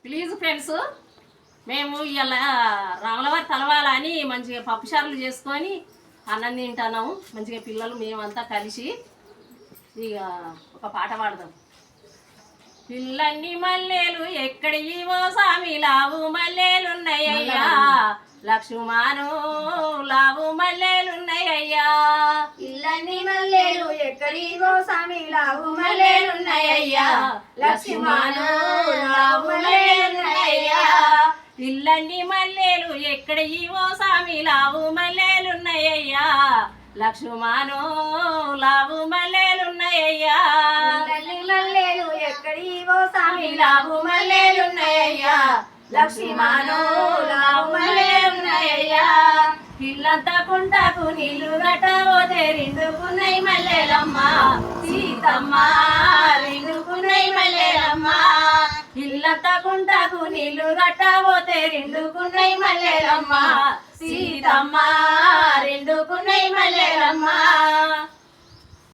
Please friends, మేము ఇలా రాములవారి తలవాలని మంచిగా పప్పుచారులు చేసుకొని అన్నం తింటున్నాము. మంచిగా పిల్లలు మేమంతా కలిసి ఇక ఒక పాట పాడదాం. పిల్లన్ని మల్లెలు ఎక్కడివో సామి లావు మల్లెలున్నాయ్యా, లక్ష్మాను లావు మల్లెలున్నాయ్యా. ఇల్లన్ని మల్లెలు ఎక్కడివో సామి లావు మల్లెలున్నాయ్యా, లక్ష్మాను లావు మల్లెలున్నాయ్యా. ఇల్లన్ని మల్లెలు ఎక్కడివో సామి లావు మల్లెలున్నాయ్యా, లక్ష్మాను లావు మల్లెలున్నాయ్యా. ఇల్లన్ని మల్లెలు ఎక్కడివో సామి లావు మల్లెలున్నాయ్యా, లక్ష్మాను లావు మల్లెలున్నాయ్యా. ఇల్లంతా కుంటకు నీళ్లు గట్టవోతే రెండుకున్నై మల్లెలమ్మ సీతమ్మ, రెండుకున్నై మల్లెలమ్మ. ఇల్లంతా కుంటకు నీళ్లు గట్టవోతే రెండుకున్నై మల్లెలమ్మ సీతమ్మ, రెండుకున్నై మల్లెలమ్మ.